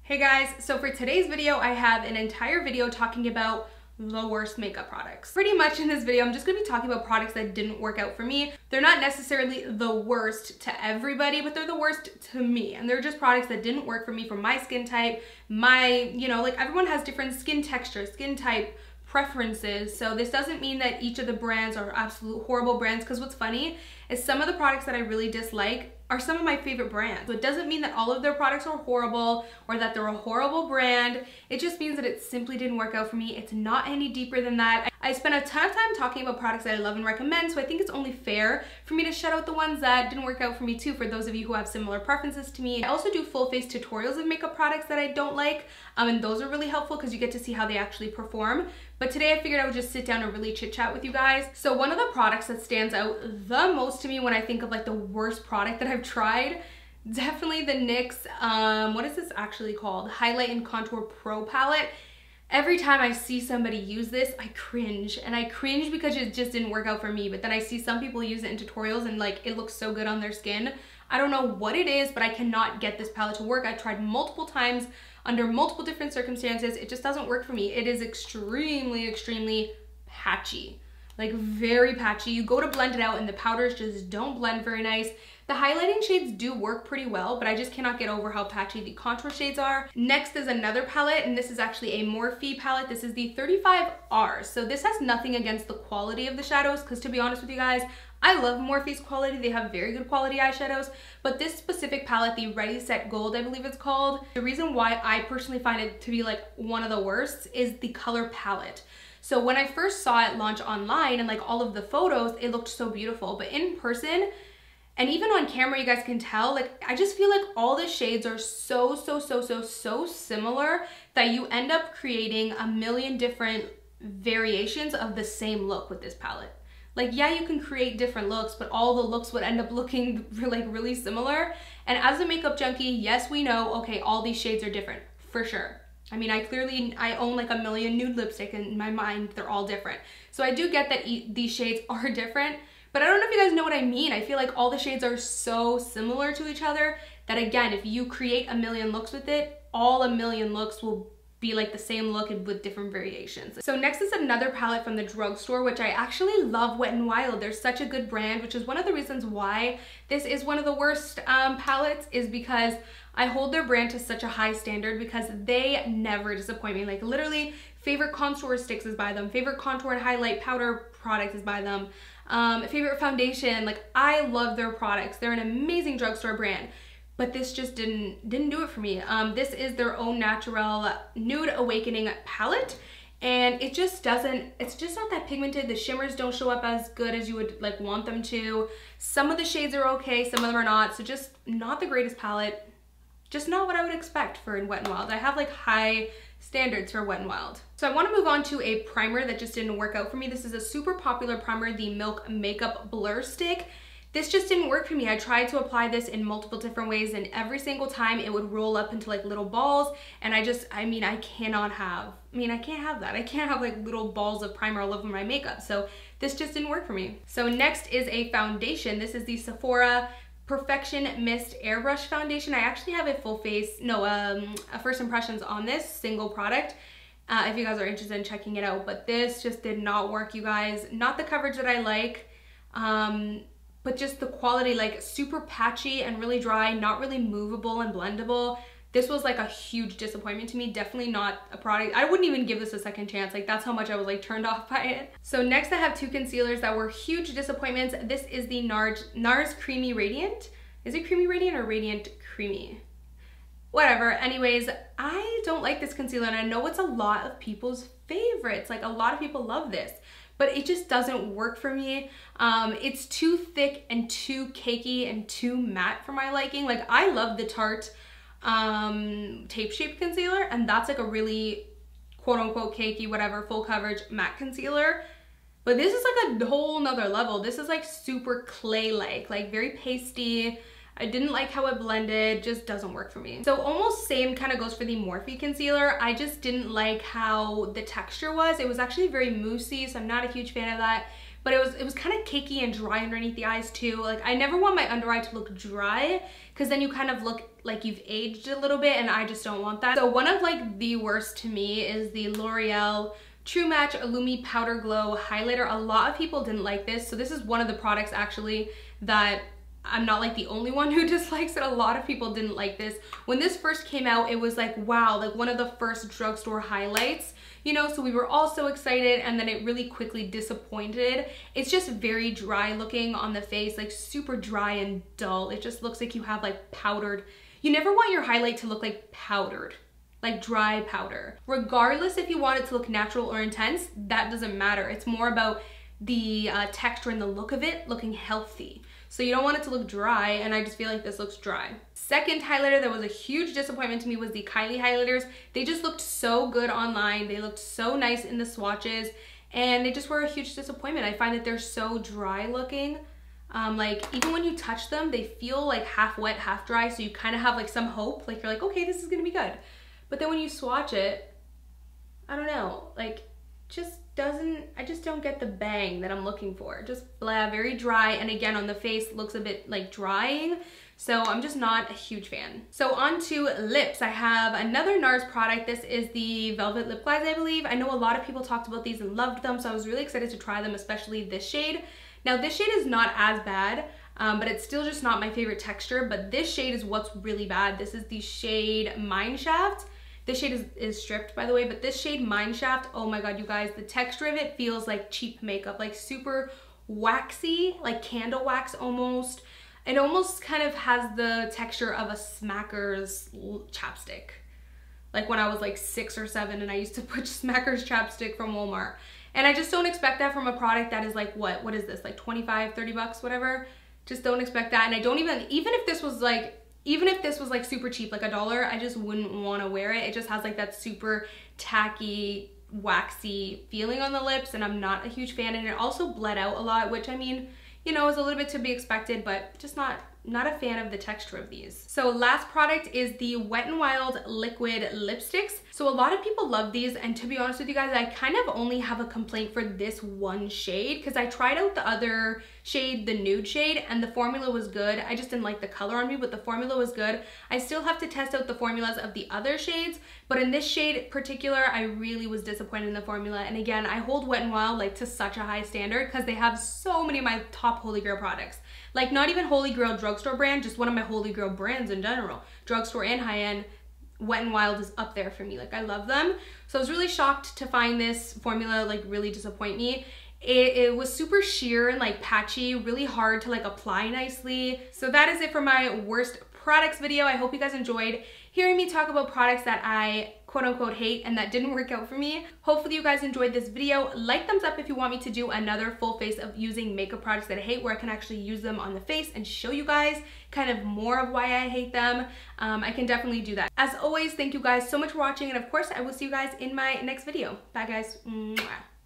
Hey guys, so for today's video, I have an entire video talking about the worst makeup products. Pretty much in this video, I'm just gonna be talking about products that didn't work out for me. They're not necessarily the worst to everybody, but they're the worst to me. And they're just products that didn't work for me for my skin type, like everyone has different skin texture, skin type, preferences. So this doesn't mean that each of the brands are absolute horrible brands, because what's funny is some of the products that I really dislike are some of my favorite brands. So it doesn't mean that all of their products are horrible or that they're a horrible brand. It just means that it simply didn't work out for me. It's not any deeper than that. I spent a ton of time talking about products that I love and recommend, so I think it's only fair for me to shout out the ones that didn't work out for me too, for those of you who have similar preferences to me. I also do full face tutorials of makeup products that I don't like, and those are really helpful because you get to see how they actually perform. But today I figured I would just sit down and really chit chat with you guys. So one of the products that stands out the most to me when I think of like the worst product that I've tried, definitely the NYX, what is this actually called? Highlight and Contour Pro Palette. Every time I see somebody use this, I cringe. And I cringe because it just didn't work out for me. But then I see some people use it in tutorials and like it looks so good on their skin. I don't know what it is, but I cannot get this palette to work. I've tried multiple times under multiple different circumstances. It just doesn't work for me. It is extremely, extremely patchy. Like very patchy. You go to blend it out and the powders just don't blend very nice. The highlighting shades do work pretty well, but I just cannot get over how patchy the contour shades are. Next is another palette, and this is actually a Morphe palette. This is the 35R. So this has nothing against the quality of the shadows, because to be honest with you guys, I love Morphe's quality. They have very good quality eyeshadows, but this specific palette, the Ready Set Gold, I believe it's called, the reason why I personally find it to be like one of the worst is the color palette. So when I first saw it launch online and like all of the photos, it looked so beautiful, but in person, and even on camera, you guys can tell, like, I just feel like all the shades are so similar that you end up creating a million different variations of the same look with this palette. Like, yeah, you can create different looks, but all the looks would end up looking like really similar. And as a makeup junkie, yes, we know, okay, all these shades are different, for sure. I mean, I own like a million nude lipstick in my mind, they're all different. So I do get that these shades are different, but I don't know if you guys know what I mean. I feel like all the shades are so similar to each other that again, if you create a million looks with it, all a million looks will be like the same look with different variations. So next is another palette from the drugstore, which I actually love. Wet n Wild. They're such a good brand, which is one of the reasons why this is one of the worst palettes, is because I hold their brand to such a high standard because they never disappoint me. Like literally, favorite contour sticks is by them, favorite contour and highlight powder product is by them, favorite foundation. Like I love their products. They're an amazing drugstore brand. But this just didn't do it for me. This is their own natural Nude Awakening palette, and it just doesn't, it's just not that pigmented. The shimmers don't show up as good as you would like want them to. Some of the shades are okay, some of them are not, so just not the greatest palette. Just not what I would expect for Wet n Wild. I have like high standards for Wet n Wild. So I want to move on to a primer that just didn't work out for me. This is a super popular primer, the Milk Makeup Blur Stick. This just didn't work for me. I tried to apply this in multiple different ways, and every single time it would roll up into like little balls, and I can't have that. I can't have like little balls of primer all over my makeup. So this just didn't work for me. So next is a foundation. This is the Sephora Perfection Mist Airbrush Foundation. I actually have a a first impressions on this single product. If you guys are interested in checking it out, but this just did not work, you guys. Not the coverage that I like, but just the quality, like super patchy and really dry, not really movable and blendable. This was like a huge disappointment to me. Definitely not a product. I wouldn't even give this a second chance. Like that's how much I was like turned off by it. So next I have two concealers that were huge disappointments. This is the NARS Creamy Radiant. Is it Creamy Radiant or Radiant Creamy? Whatever. Anyways, I don't like this concealer, and I know it's a lot of people's favorites. Like a lot of people love this, but it just doesn't work for me. It's too thick and too cakey and too matte for my liking. Like I love the Tarte tape shaped concealer, and that's like a really quote unquote cakey, whatever, full coverage matte concealer. But this is like a whole nother level. This is like super clay-like, like very pasty. I didn't like how it blended, just doesn't work for me. So almost same kind of goes for the Morphe concealer. I just didn't like how the texture was. It was actually very moussey, so I'm not a huge fan of that. but it was kind of cakey and dry underneath the eyes too. Like I never want my under eye to look dry because then you kind of look like you've aged a little bit, and I just don't want that. So one of like the worst to me is the L'Oreal True Match Illumi Powder Glow Highlighter. A lot of people didn't like this. So this is one of the products actually that I'm not like the only one who dislikes it. A lot of people didn't like this. When this first came out, it was like, wow, like one of the first drugstore highlights, you know, so we were all so excited, and then it really quickly disappointed. It's just very dry looking on the face, like super dry and dull. It just looks like you have like powdered. You never want your highlight to look like powdered, like dry powder. Regardless if you want it to look natural or intense, that doesn't matter. It's more about the texture and the look of it looking healthy. So you don't want it to look dry, and I just feel like this looks dry. Second highlighter that was a huge disappointment to me was the Kylie highlighters. They just looked so good online. They looked so nice in the swatches, and they just were a huge disappointment. I find that they're so dry looking. Like even when you touch them, they feel like half wet, half dry, so you kind of have like some hope. Like you're like, okay, this is gonna be good. But then when you swatch it, I don't know, like I just don't get the bang that I'm looking for. Just blah, very dry, and again on the face looks a bit like drying, so I'm just not a huge fan. So on to lips. I have another NARS product. This is the Velvet Lip Glaze, I believe. I know a lot of people talked about these and loved them, so I was really excited to try them, especially this shade. Now this shade is not as bad, but it's still just not my favorite texture, but this shade is what's really bad. This is the shade Mineshaft. This shade is stripped, by the way, but this shade Mineshaft, oh my god, you guys, the texture of it feels like cheap makeup, like super waxy, like candle wax almost. It almost kind of has the texture of a Smackers chapstick. Like when I was like 6 or 7 and I used to put Smackers chapstick from Walmart. And I just don't expect that from a product that is like, what is this, like 25, 30 bucks, whatever? Just don't expect that. And I don't even if this was like super cheap, like $1, I just wouldn't want to wear it. It just has like that super tacky, waxy feeling on the lips, and I'm not a huge fan. And it also bled out a lot, which I mean, you know, is a little bit to be expected, but just not a fan of the texture of these. So last product is the Wet n Wild liquid lipsticks. So a lot of people love these, and to be honest with you guys, I kind of only have a complaint for this one shade because I tried out the other shade, the nude shade, and the formula was good. I just didn't like the color on me, but the formula was good. I still have to test out the formulas of the other shades, but in this shade in particular, I really was disappointed in the formula. And again, I hold Wet n Wild like to such a high standard because they have so many of my top Holy Grail products. Like not even Holy Grail drugstore brand, just one of my Holy Grail brands in general. Drugstore and high-end, Wet n Wild is up there for me. Like I love them. So I was really shocked to find this formula like really disappoint me. It was super sheer and like patchy, really hard to like apply nicely. So that is it for my worst products video. I hope you guys enjoyed hearing me talk about products that I quote unquote hate and that didn't work out for me. Hopefully you guys enjoyed this video. Like, thumbs up if you want me to do another full face of using makeup products that I hate, where I can actually use them on the face and show you guys kind of more of why I hate them. I can definitely do that. As always, thank you guys so much for watching, and of course I will see you guys in my next video. Bye guys. Mwah.